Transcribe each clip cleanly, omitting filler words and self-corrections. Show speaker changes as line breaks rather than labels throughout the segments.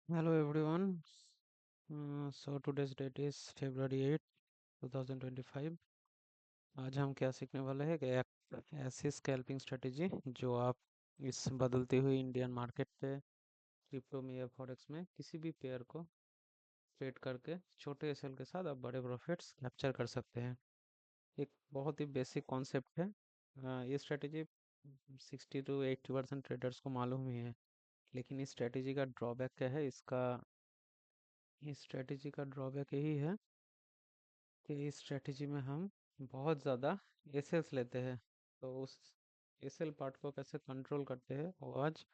Hello everyone. So today's date is February 8, 2025. आज हम क्या सीखने वाले हैं कि एक ऐसी स्कैल्पिंग स्ट्रेटेजी जो आप इस बदलती हुई इंडियन मार्केट पे क्रिप्टो में या फॉरेक्स में किसी भी पेयर को ट्रेड करके छोटे एसएल के साथ आप बड़े प्रॉफिट्स कैप्चर कर सकते हैं। एक बहुत ही बेसिक कॉन्सेप्ट है। ये स्ट्रेटेजी 60 to 80% ट्रेडर्स को मालूम ही है, लेकिन इस स्ट्रेटेजी का ड्रॉबैक क्या है? इस स्ट्रेटेजी का ड्रॉबैक यही है कि इस स्ट्रेटेजी में हम बहुत ज़्यादा एसएल्स लेते हैं। तो उस एसएल पार्ट को कैसे कंट्रोल करते हैं वो आज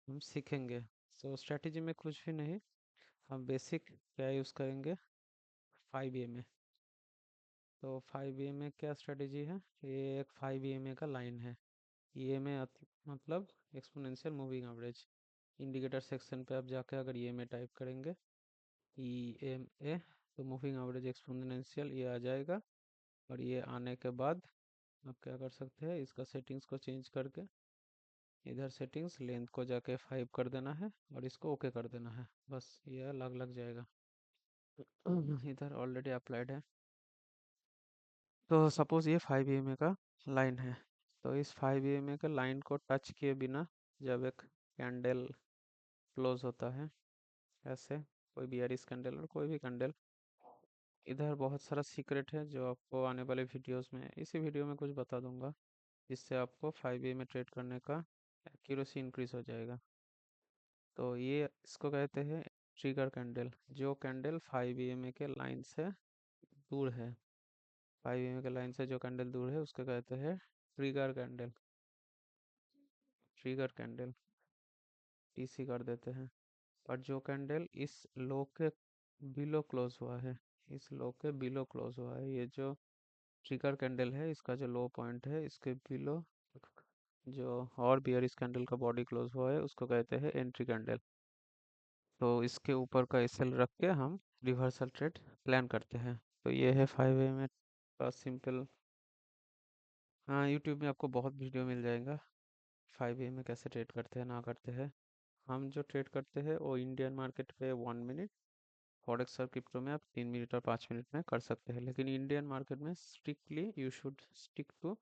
हम सीखेंगे। सो स्ट्रेटेजी में कुछ भी नहीं, हम बेसिक क्या यूज़ करेंगे, 5 EMA। तो 5 EMA क्या स्ट्रेटेजी है? ये एक 5 EMA का लाइन है। EMA मतलब exponential moving average. Indicator section पे आप जाके अगर EMA टाइप करेंगे, EMA, तो मूविंग एवरेज एक्सपोनेंशियल ये आ जाएगा। और ये आने के बाद आप क्या कर सकते हैं, इसका सेटिंग्स को चेंज करके इधर सेटिंग्स लेंथ को जाके 5 कर देना है और इसको ओके कर देना है। बस ये लग जाएगा। इधर ऑलरेडी अप्लाइड है। तो सपोज ये 5 EMA का लाइन है। तो इस 5 EMA के लाइन को टच किए बिना जब एक कैंडल क्लोज होता है ऐसे, कोई भी यार इस कैंडल और कोई भी कैंडल, इधर बहुत सारा सीक्रेट है जो आपको आने वाले वीडियोस में, इसी वीडियो में कुछ बता दूंगा, जिससे आपको 5 EMA ट्रेड करने का एक्यूरेसी इंक्रीज हो जाएगा। तो ये इसको कहते हैं ट्रिगर कैंडल। जो कैंडल 5 EMA के लाइन से दूर है, 5 EMA के लाइन से जो कैंडल दूर है उसको कहते हैं trigger candle. Trigger candle TC कर देते हैं। और जो कैंडल इस लो के बिलो क्लोज हुआ है, इस लो के बिलो क्लोज हुआ है, ये जो ट्रिगर कैंडल है, इसका जो लो पॉइंट है इसके बिलो जो और बियरिश कैंडल का बॉडी क्लोज हुआ है उसको कहते हैं एंट्री कैंडल। तो इसके ऊपर का एसएल रख के हम रिवर्सल ट्रेड प्लान करते हैं। तो ये है 5 AM का सिंपल। हाँ, यूट्यूब में आपको बहुत वीडियो मिल जाएगा 5 AM कैसे ट्रेड करते हैं ना करते हैं। हम जो ट्रेड करते हैं वो इंडियन मार्केट पे 1 मिनट, फॉरेक्स और क्रिप्टो में आप 3 मिनट और 5 मिनट में कर सकते हैं, लेकिन इंडियन मार्केट में strictly you should stick to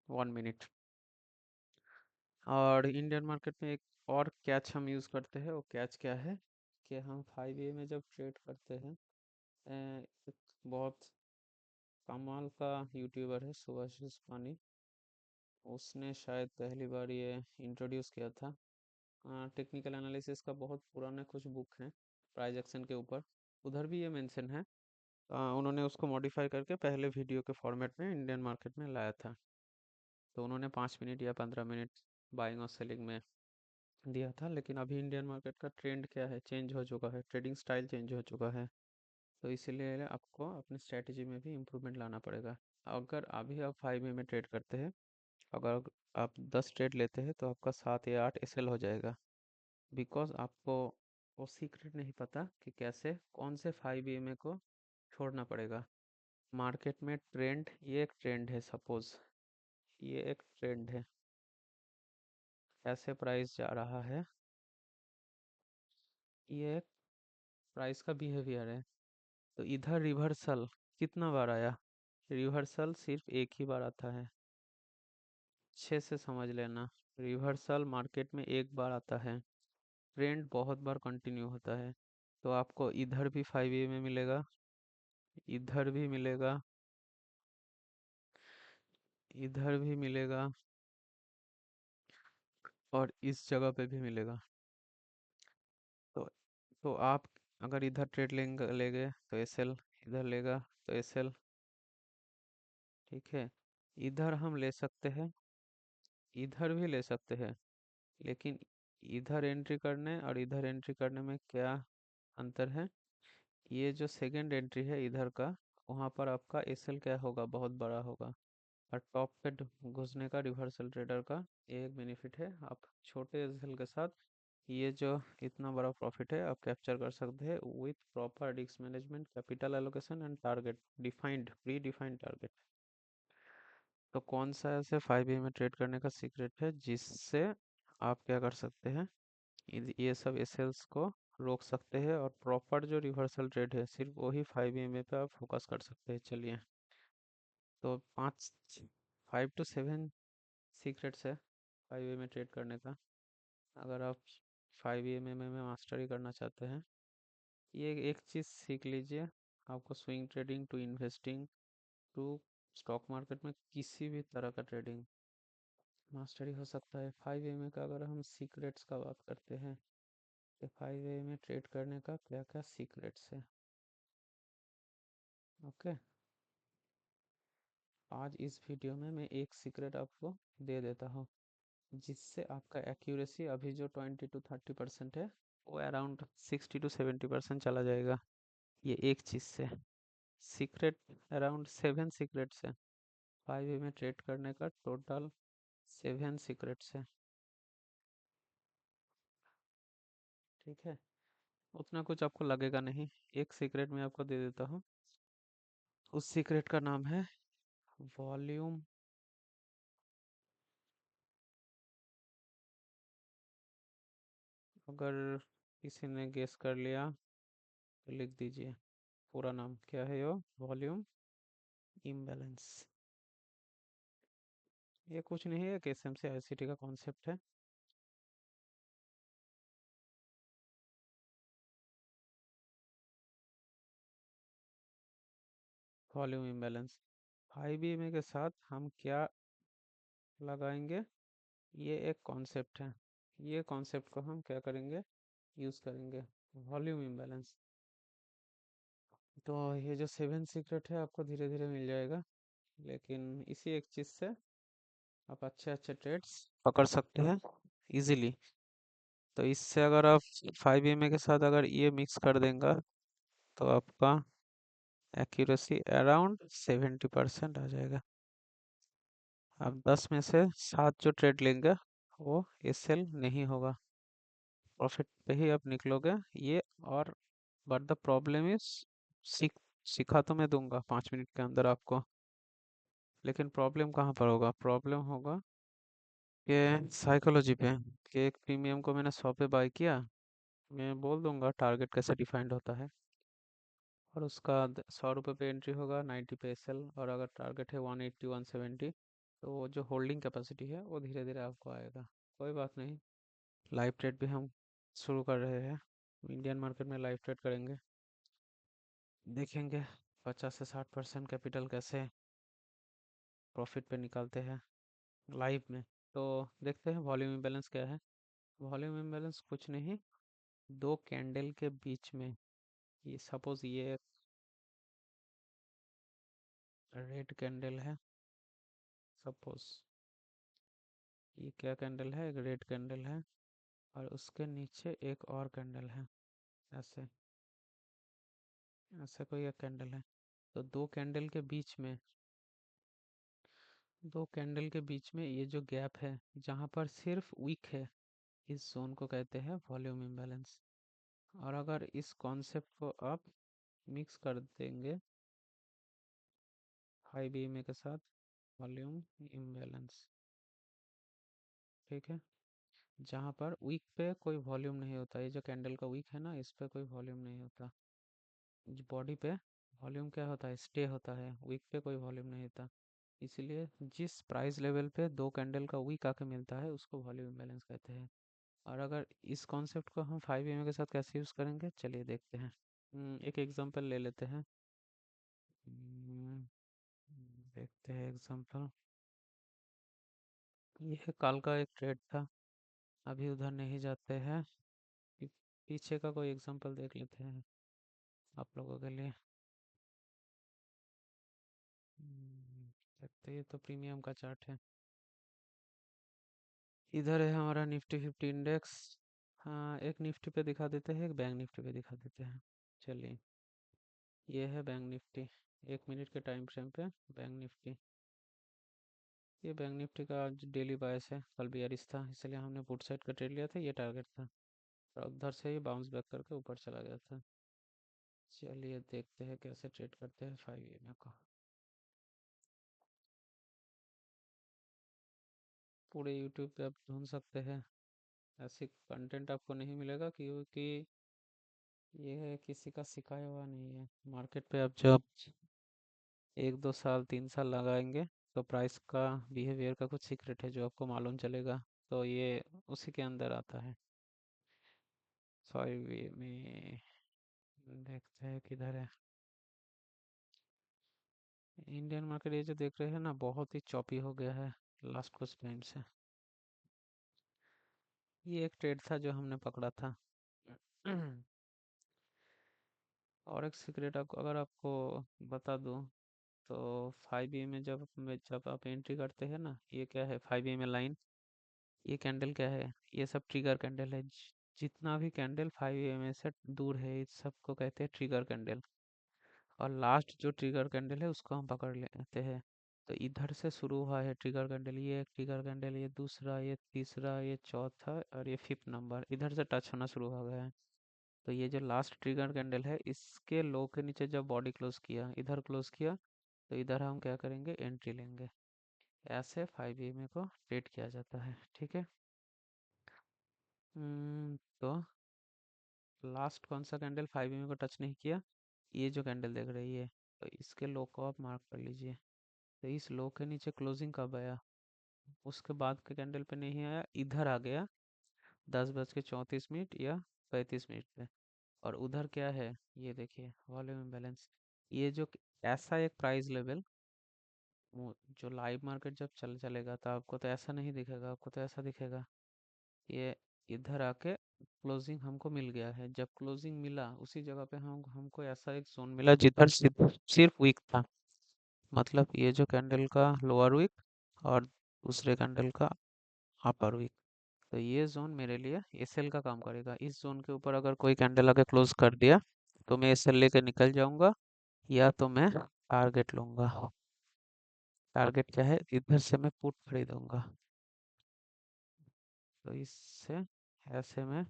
1 minute. और इंडियन मार्केट में एक और कैच हम यूज़ करते हैं। वो कैच क्या है कि हम 5 AM जब ट्रेड करते हैं, एक बहुत कमाल का यूट्यूबर है सुभाषिस पानी, उसने शायद पहली बार ये इंट्रोड्यूस किया था। टेक्निकल एनालिसिस का बहुत पुराना कुछ बुक है प्राइस एक्शन के ऊपर, उधर भी ये मेंशन है। उन्होंने उसको मॉडिफाई करके पहले वीडियो के फॉर्मेट में इंडियन मार्केट में लाया था। तो उन्होंने 5 मिनट या 15 मिनट बाइंग और सेलिंग में दिया था, लेकिन अभी इंडियन मार्केट का ट्रेंड क्या है, चेंज हो चुका है, ट्रेडिंग स्टाइल चेंज हो चुका है। तो इसीलिए आपको अपनी स्ट्रेटजी में भी इम्प्रूवमेंट लाना पड़ेगा। अगर अभी आप 5 में ट्रेड करते हैं, अगर आप 10 ट्रेड लेते हैं तो आपका 7 या 8 एसएल हो जाएगा। बिकॉज आपको वो सीक्रेट नहीं पता कि कैसे कौन से 5 को छोड़ना पड़ेगा। मार्केट में ट्रेंड, ये एक ट्रेंड है, सपोज ये एक ट्रेंड है, ऐसे प्राइस जा रहा है, ये एक प्राइस का बिहेवियर है। तो इधर रिवर्सल कितना बार आया? रिवर्सल सिर्फ एक ही बार आता है, अच्छे से समझ लेना। रिवर्सल मार्केट में एक बार आता है, ट्रेंड बहुत बार कंटिन्यू होता है। तो आपको इधर भी 5 में मिलेगा, इधर भी मिलेगा, इधर भी मिलेगा और इस जगह पे भी मिलेगा। तो तो आप अगर इधर ट्रेड लेंगे लेगे तो एसएल, इधर लेगा तो एसएल, ठीक है। इधर हम ले सकते हैं, इधर भी ले सकते हैं, लेकिन इधर एंट्री करने और इधर एंट्री करने में क्या अंतर है? ये जो सेकंड एंट्री है इधर का, वहाँ पर आपका एसएल क्या होगा, बहुत बड़ा होगा। और टॉप पे घुसने का रिवर्सल ट्रेडर का ये एक बेनिफिट है, आप छोटे एसएल के साथ ये जो इतना बड़ा प्रॉफिट है आप कैप्चर कर सकते हैं with proper risk management, capital allocation and target defined, pre defined target. तो कौन सा ऐसे 5 में ट्रेड करने का सीक्रेट है जिससे आप क्या कर सकते हैं, ये सब एसएल्स को रोक सकते हैं, और प्रॉपर जो रिवर्सल ट्रेड है सिर्फ वही 5 EMA पे आप फोकस कर सकते हैं। चलिए, तो 5 to 7 सीक्रेट्स है 5 EMA ट्रेड करने का। अगर आप 5 EMA में मास्टरी करना चाहते हैं, ये एक चीज़ सीख लीजिए। आपको swing trading to investing to stock market में किसी भी तरह का ट्रेडिंग मास्टरी हो सकता है। 5 EMA का अगर हम सीक्रेट्स का बात करते हैं, तो 5 EMA ट्रेड करने का क्या क्या सीक्रेट्स है। ओके, आज इस वीडियो में मैं एक सीक्रेट आपको दे देता हूँ, जिससे आपका एक्यूरेसी अभी जो 20 to 30% है, वो अराउंड 60 to 70% चला जाएगा। ये एक चीज़ से सीक्रेट, अराउंड 7 सीक्रेट्स है 5 में ट्रेड करने का, टोटल 7 सीक्रेट्स है। ठीक है, उतना कुछ आपको लगेगा नहीं। एक सीक्रेट मैं आपको दे देता हूँ। उस सीक्रेट का नाम है वॉल्यूम। अगर किसी ने गेस कर लिया तो लिख दीजिए पूरा नाम क्या है। यो वॉल्यूम इम्बैलेंस। ये कुछ नहीं है, KSMC ICT का कॉन्सेप्ट है। वॉल्यूम इम्बैलेंस 5 EMA के साथ हम क्या लगाएंगे, ये एक कॉन्सेप्ट है। ये कॉन्सेप्ट को हम क्या करेंगे, यूज़ करेंगे, वॉल्यूम इम्बैलेंस। तो ये जो 7 सीक्रेट है आपको धीरे धीरे मिल जाएगा, लेकिन इसी एक चीज़ से आप अच्छे अच्छे ट्रेड्स पकड़ सकते हैं इजीली। तो इससे अगर आप 5 EMA के साथ अगर ये मिक्स कर देंगे, तो आपका एक्यूरेसी अराउंड 70% आ जाएगा। आप 10 में से 7 जो ट्रेड लेंगे वो SL नहीं होगा, प्रॉफिट पे ही आप निकलोगे ये। और बट द प्रॉब्लम इज, सीख सिखा तो मैं दूंगा 5 मिनट के अंदर आपको, लेकिन प्रॉब्लम कहाँ पर होगा, प्रॉब्लम होगा कि साइकोलॉजी पे। कि एक प्रीमियम को मैंने 100 पे बाय किया, मैं बोल दूंगा टारगेट कैसे डिफाइंड होता है, और उसका 100 रुपये पे एंट्री होगा, 90 पे SL, और अगर टारगेट है 180 170, तो वो जो होल्डिंग कैपेसिटी है वो धीरे धीरे आपको आएगा। कोई बात नहीं, लाइव ट्रेड भी हम शुरू कर रहे हैं। इंडियन मार्केट में लाइव ट्रेड करेंगे, देखेंगे 50 से 60% कैपिटल कैसे प्रॉफिट पे निकालते हैं लाइव में। तो देखते हैं वॉल्यूम इम्बैलेंस क्या है। वॉल्यूम इम्बैलेंस कुछ नहीं, दो कैंडल के बीच में, ये सपोज ये रेड कैंडल है, सपोज ये क्या कैंडल है, एक रेड कैंडल है, और उसके नीचे एक और कैंडल है, ऐसे ऐसे कोई एक कैंडल है। तो दो कैंडल के बीच में ये जो गैप है, जहाँ पर सिर्फ वीक है, इस जोन को कहते हैं वॉल्यूम इम्बैलेंस। और अगर इस कॉन्सेप्ट को आप मिक्स कर देंगे 5 EMA के साथ, वॉल्यूम इम्बैलेंस, ठीक है, जहाँ पर वीक पे कोई वॉल्यूम नहीं होता, ये जो कैंडल का वीक है ना, इस पे कोई वॉल्यूम नहीं होता। बॉडी पे वॉल्यूम क्या होता है, स्टे होता है, वीक पे कोई वॉल्यूम नहीं होता। इसलिए जिस प्राइस लेवल पे दो कैंडल का वीक आके मिलता है उसको वॉल्यूम इम्बैलेंस कहते हैं। और अगर इस कॉन्सेप्ट को हम 5 EMA के साथ कैसे यूज़ करेंगे, चलिए देखते हैं। एक एग्जांपल ले लेते हैं। हम्म, देखते हैं एग्जांपल। ये कल का एक ट्रेड था, अभी उधर नहीं जाते हैं। पी- पीछे का कोई एग्जांपल देख लेते हैं आप लोगों के लिए। देखते हैं, ये तो प्रीमियम का चार्ट है। इधर है हमारा निफ्टी 50 इंडेक्स। हाँ, एक निफ्टी पे दिखा देते हैं, एक बैंक निफ्टी पे दिखा देते हैं। चलिए, ये है बैंक निफ्टी, 1 मिनट के टाइम फ्रेम पे बैंक निफ्टी। ये बैंक निफ्टी का आज डेली बायस है, कल बियरिश था, इसलिए हमने पुट साइड का ट्रेड लिया था, ये टारगेट था, और उधर से ये बाउंस बैक करके ऊपर चला गया था। चलिए देखते हैं कैसे ट्रेड करते हैं 5 EMA को। पूरे यूट्यूब पे आप ढूंढ सकते हैं, ऐसे कंटेंट आपको नहीं मिलेगा, क्योंकि ये किसी का सिखाया हुआ नहीं है। मार्केट पे अब जब 1-2 साल 3 साल लगाएंगे तो प्राइस का बिहेवियर का कुछ सीक्रेट है जो आपको मालूम चलेगा। तो ये उसी के अंदर आता है। सॉरी वे में देखते हैं किधर है। इंडियन मार्केट ये जो देख रहे हैं ना, बहुत ही चॉपी हो गया है लास्ट कुछ टाइम से। ये एक ट्रेड था जो हमने पकड़ा था। और एक सीक्रेट आपको अगर आपको बता दूं तो 5 में जब आप एंट्री करते हैं ना, ये क्या है 5 में लाइन, ये कैंडल क्या है, ये सब ट्रिगर कैंडल है। जितना भी कैंडल 5 से दूर है इस सबको कहते हैं ट्रिगर कैंडल। और लास्ट जो ट्रिगर कैंडल है उसको हम पकड़ लेते हैं। तो इधर से शुरू हुआ है ट्रिगर कैंडल, ये एक ट्रिगर कैंडल, ये दूसरा, ये तीसरा, ये चौथा और ये 5th नंबर इधर से टच होना शुरू हो गया है। तो ये जो लास्ट ट्रिगर कैंडल है इसके लो के नीचे जब बॉडी क्लोज किया, इधर क्लोज किया, तो इधर हम क्या करेंगे, एंट्री लेंगे। ऐसे 5 को ट्रेड किया जाता है, ठीक है। तो लास्ट कौन सा कैंडल 5 को टच नहीं किया, ये जो कैंडल देख रही है, तो इसके लो को आप मार्क कर लीजिए। तो इस लो के नीचे क्लोजिंग कब आया, उसके बाद के कैंडल पे नहीं आया, इधर आ गया 10:34 या 35 मिनट पे। और उधर क्या है, ये देखिए वॉल्यूम इम्बैलेंस। ये जो ऐसा एक प्राइस लेवल जो लाइव मार्केट जब चलेगा तो आपको तो ऐसा नहीं दिखेगा, आपको तो ऐसा दिखेगा। ये इधर आके क्लोजिंग हमको मिल गया है, जब क्लोजिंग मिला उसी जगह पे हमको ऐसा एक जोन मिला जिधर सिर्फ वीक था। मतलब ये जो कैंडल का लोअर वीक और दूसरे कैंडल का अपर वीक, तो ये जोन मेरे लिए एसएल का काम करेगा। इस जोन के ऊपर अगर कोई कैंडल आके क्लोज कर दिया तो मैं एसएल लेके निकल जाऊंगा, या तो मैं टारगेट लूंगा। टारगेट क्या है, इधर से मैं पुट खरीदूंगा। तो इससे ऐसे में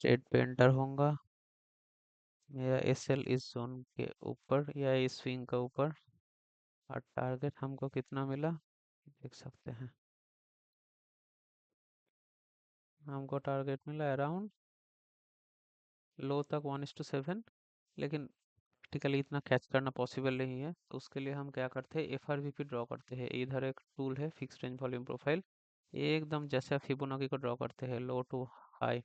ट्रेड पे एंटर होऊंगा। मेरा एसएल इस जोन के ऊपर या इस स्विंग का ऊपर, और टारगेट हमको कितना मिला देख सकते हैं। हमको टारगेट मिला अराउंड लो तक 1:7। लेकिन प्रैक्टिकली इतना कैच करना पॉसिबल नहीं है, तो उसके लिए हम क्या करते हैं, एफआरवीपी ड्रॉ करते हैं। इधर एक टूल है फिक्स रेंज वॉल्यूम प्रोफाइल, एकदम जैसे फिबोनाची को ड्रॉ करते हैं लो टू हाई,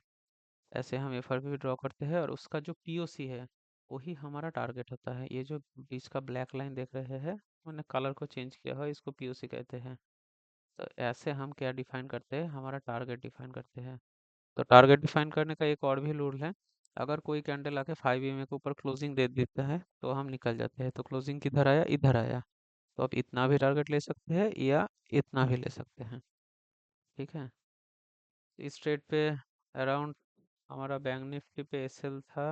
ऐसे हम एफआरवीपी ड्रॉ करते हैं। और उसका जो पीओसी है वही हमारा टारगेट होता है। ये जो बीच का ब्लैक लाइन देख रहे हैं, मैंने कलर को चेंज किया है, इसको पीओसी कहते हैं। तो ऐसे हम क्या डिफाइन करते हैं, हमारा टारगेट डिफाइन करते हैं। तो टारगेट डिफाइन करने का एक और भी रूल है। अगर कोई कैंडल आके 5 के ऊपर क्लोजिंग दे देता है तो हम निकल जाते हैं। तो क्लोजिंग किधर आया, इधर आया, तो आप इतना भी टारगेट ले सकते हैं या इतना भी ले सकते हैं, ठीक है। इस ट्रेड पे अराउंड हमारा बैंक निफ्टी पे एसएल था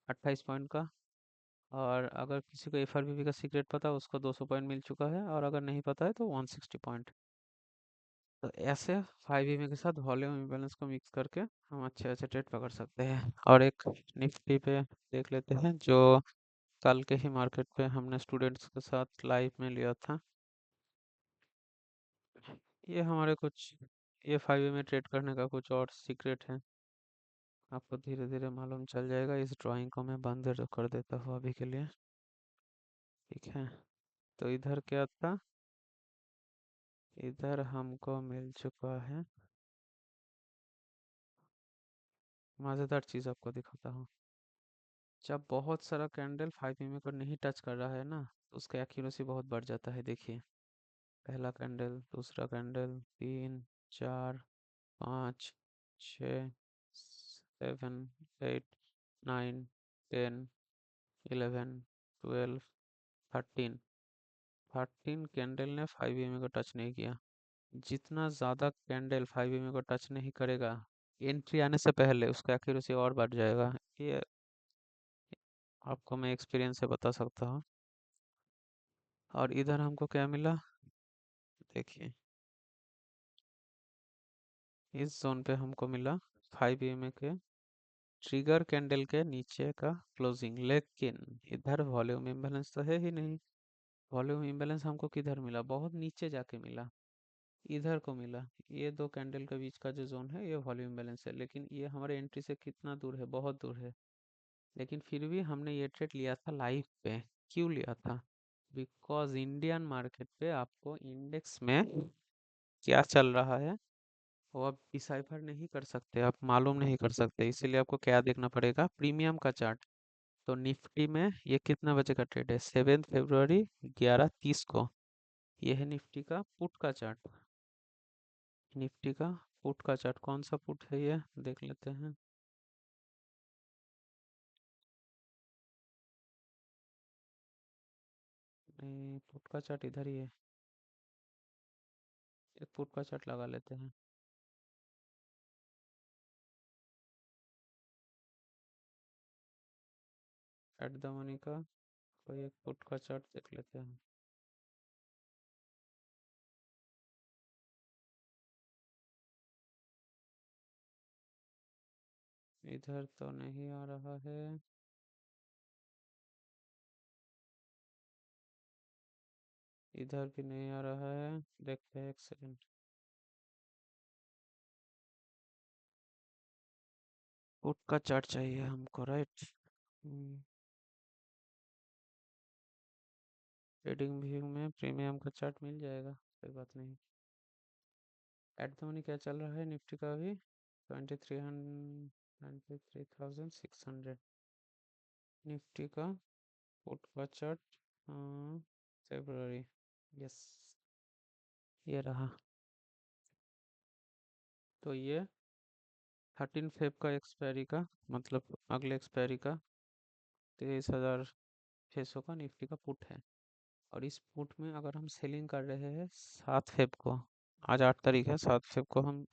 28 पॉइंट का। और अगर किसी को एफआरबीपी का सीक्रेट पता है उसको 200 पॉइंट मिल चुका है, और अगर नहीं पता है तो 160 पॉइंट। तो ऐसे 5 के साथ वॉल्यूम इम्बैलेंस को मिक्स करके हम अच्छे अच्छे ट्रेड पकड़ सकते हैं। और एक निफ्टी पे देख लेते हैं जो कल के ही मार्केट पे हमने स्टूडेंट्स के साथ लाइव में लिया था। ये हमारे कुछ, ये 5 में ट्रेड करने का कुछ और सीक्रेट है, आपको धीरे धीरे मालूम चल जाएगा। इस ड्राइंग को मैं बंद कर देता हूँ अभी के लिए, ठीक है। तो इधर क्या था, इधर हमको मिल चुका है, मज़ेदार चीज़ आपको दिखाता हूँ। जब बहुत सारा कैंडल 5 को नहीं टच कर रहा है ना, तो उसका एक्यूरेसी बहुत बढ़ जाता है। देखिए पहला कैंडल, दूसरा कैंडल, 3, 4, 5, 6, 7, 8, 9, 10, 11, 12, 13 कैंडल ने 5 को टच नहीं किया। जितना ज़्यादा कैंडल 5 को टच नहीं करेगा एंट्री आने से पहले, उसका एक्यूरेसी और बढ़ जाएगा। ये आपको मैं एक्सपीरियंस से बता सकता हूँ। और इधर हमको क्या मिला, देखिए इस जोन पे हमको मिला 5 के ट्रिगर कैंडल के नीचे का क्लोजिंग। लेकिन इधर वॉल्यूम इम्बैलेंस तो है ही नहीं। वॉल्यूम इम्बैलेंस हमको किधर मिला, बहुत नीचे जाके मिला। इधर को मिला। ये दो कैंडल के बीच का जो जोन है ये वॉल्यूम बैलेंस है, लेकिन ये हमारे एंट्री से कितना दूर है, बहुत दूर है। लेकिन फिर भी हमने ये ट्रेड लिया था लाइव पे। क्यों लिया था? बिकॉज इंडियन मार्केट पे आपको इंडेक्स में क्या चल रहा है वो आप डिसाइफर नहीं कर सकते, आप मालूम नहीं कर सकते। इसीलिए आपको क्या देखना पड़ेगा, प्रीमियम का चार्ट। तो निफ्टी में ये कितना बजे का ट्रेड है? 7 फरवरी 11:30 को। ये है निफ्टी का पुट का चार्ट। निफ्टी का पुट का चार्ट, कौन सा पुट है ये देख लेते हैं। नहीं, पुट का चार्ट इधर ही है। एक पुट का चार्ट लगा लेते हैं। एट द मनी का कोई एक पुट का चार्ट देख लेते हैं। इधर तो नहीं आ रहा है। इधर भी नहीं आ रहा है। देखते हैं एक सेकंड। पुट का चार्ट चाहिए हमको, राइट? ट्रेडिंग व्यू में प्रीमियम का चार्ट मिल जाएगा, कोई बात नहीं। एट द मनी क्या चल रहा है निफ्टी का अभी? 23,600 निफ्टी का पुट का चार्ट। फरवरी, यस, ये रहा। तो ये 13 फेब का एक्सपायरी का, मतलब अगले एक्सपायरी का 23,600 का निफ्टी का पुट है। और इस पुट में अगर हम सेलिंग कर रहे हैं 7 फेब को, आज 8 तारीख है, 7 फेब को हम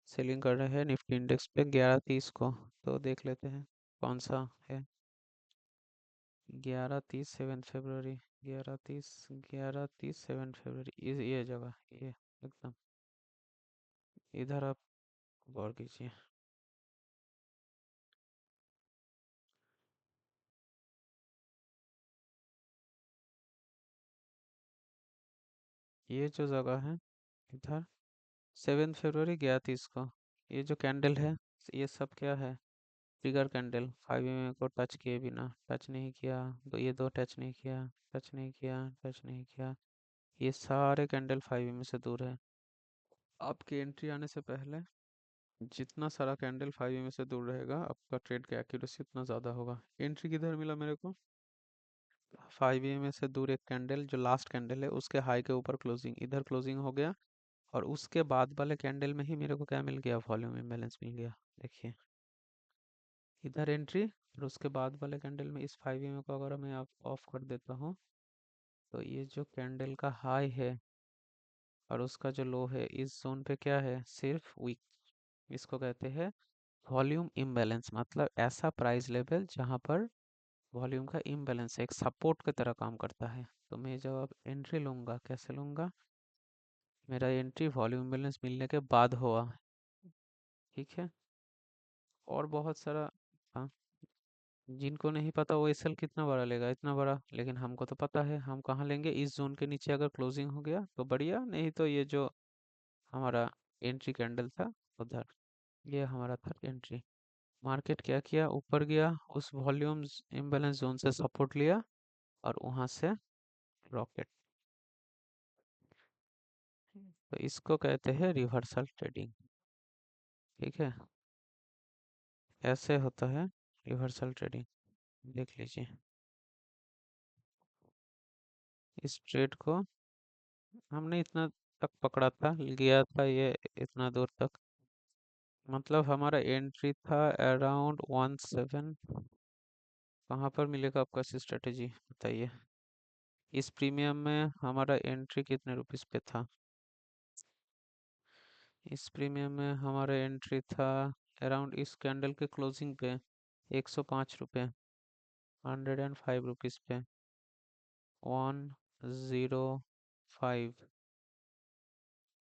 सेलिंग कर रहे हैं निफ्टी इंडेक्स पे 11:30 को। तो देख लेते हैं कौन सा है। 11:30 7 फरवरी, 11:30 7 फरवरी, ये जगह, ये एकदम इधर आप गौर कीजिए। ये जो जगह है इधर, 7 फरवरी 11:30 को, ये जो कैंडल है ये सब क्या है? Trigger candle. 5 mm को टच किए बिना, टच नहीं किया, ये दो टच नहीं किया, टच नहीं किया, टच नहीं किया, ये सारे कैंडल 5 mm से दूर है। आपकी एंट्री आने से पहले जितना सारा कैंडल 5 mm से दूर रहेगा, आपका ट्रेड का एक्यूरेसी उतना ज़्यादा होगा। एंट्री किधर मिला मेरे को? 5 mm से दूर एक कैंडल, जो लास्ट कैंडल है उसके हाई के ऊपर क्लोजिंग, इधर क्लोजिंग हो गया। और उसके बाद वाले कैंडल में ही मेरे को क्या मिल गया? वॉल्यूम इम्बैलेंस मिल गया। देखिए, इधर एंट्री, और उसके बाद वाले कैंडल में इस 5 mm को अगर मैं ऑफ कर देता हूँ, तो ये जो कैंडल का हाई है और उसका जो लो है, इस जोन पे क्या है? सिर्फ वीक। इसको कहते हैं वॉल्यूम इम्बैलेंस, मतलब ऐसा प्राइस लेवल जहाँ पर वॉल्यूम का इम्बैलेंस एक सपोर्ट की तरह काम करता है। तो मैं जब अब एंट्री लूँगा, कैसे लूँगा? मेरा एंट्री वॉल्यूम बैलेंस मिलने के बाद हुआ, ठीक है। और बहुत सारा, हाँ, जिनको नहीं पता वो एसएल कितना बड़ा लेगा, इतना बड़ा, लेकिन हमको तो पता है हम कहाँ लेंगे। इस जोन के नीचे अगर क्लोजिंग हो गया तो बढ़िया, नहीं तो ये जो हमारा एंट्री कैंडल था उधर, ये हमारा था एंट्री। मार्केट क्या किया? ऊपर गया, उस वॉल्यूम इम्बैलेंस जोन से सपोर्ट लिया और वहां से रॉकेट। तो इसको कहते हैं रिवर्सल ट्रेडिंग, ठीक है। ऐसे होता है रिवर्सल ट्रेडिंग, देख लीजिए। इस ट्रेड को हमने इतना तक पकड़ा था, गया था ये इतना दूर तक, मतलब हमारा एंट्री था अराउंड 17। कहाँ पर मिलेगा आपका स्ट्रेटेजी, बताइए। इस प्रीमियम में हमारा एंट्री कितने रुपीस पे था? इस प्रीमियम में हमारा एंट्री था अराउंड इस कैंडल के क्लोजिंग पे 105 रुपये, 105 रुपीज़ पे, 105।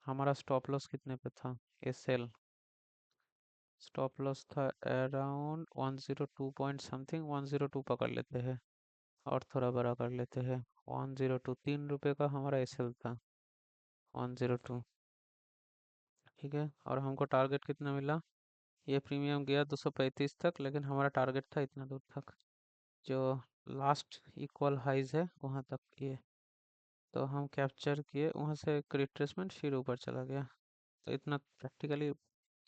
हमारा स्टॉप लॉस कितने पे था? एस एल स्टॉप लॉस था अराउंड 102 पॉइंट समथिंग, 102 पकड़ लेते हैं और थोड़ा बड़ा कर लेते हैं। 102, 3 रुपये का हमारा एस एल था, 102। ठीक है, और हमको टारगेट कितना मिला? ये प्रीमियम गया 235 तक, लेकिन हमारा टारगेट था इतना दूर तक, जो लास्ट इक्वल हाइज है वहाँ तक ये। तो हम कैप्चर किए वहाँ से एक रिट्रेसमेंट, फिर ऊपर चला गया। तो इतना प्रैक्टिकली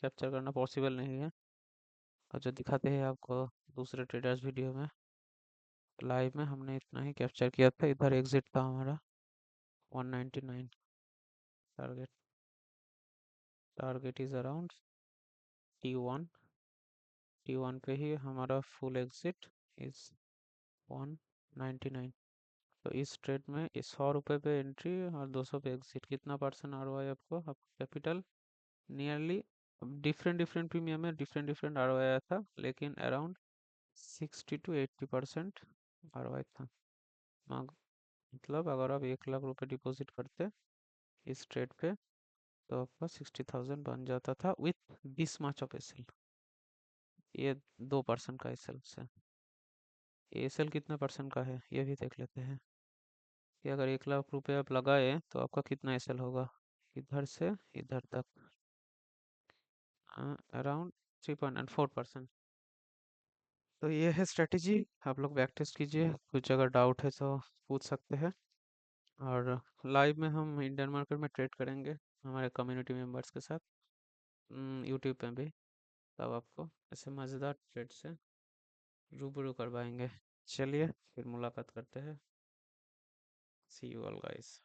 कैप्चर करना पॉसिबल नहीं है, और जो दिखाते हैं आपको दूसरे ट्रेडर्स वीडियो में, लाइव में हमने इतना ही कैप्चर किया था। इधर एग्जिट था हमारा 199। Target target is around T1। T1 पे ही हमारा फुल एग्जिट इज 199। तो इस ट्रेड में इस 100 रुपये पे एंट्री और 200 पे एग्जिट, कितना परसेंट आर ओ आई आपका capital? Nearly, different different premium में डिफरेंट डिफरेंट आर ओ आई आया था, लेकिन अराउंड 60 to 80% आर ओ आई था। मतलब अगर आप 1 लाख रुपए डिपॉजिट करते इस ट्रेड पे, तो आपका 60,000 बन जाता था with this much of S L. ये 2% का एस एल से। एस एल कितने परसेंट का है ये भी देख लेते हैं, कि अगर 1 लाख रुपए आप लगाए तो आपका कितना एस एल होगा इधर से इधर तक, अराउंड 3.4%। तो ये है स्ट्रेटेजी, आप लोग बैक टेस्ट कीजिए, कुछ अगर डाउट है तो पूछ सकते हैं। और लाइव में हम इंडियन मार्केट में ट्रेड करेंगे हमारे कम्युनिटी मेंबर्स के साथ, यूट्यूब पे भी। तब आपको ऐसे मज़ेदार ट्रेड से रूबरू करवाएंगे। चलिए फिर मुलाकात करते हैं। सी यू ऑल गाइस।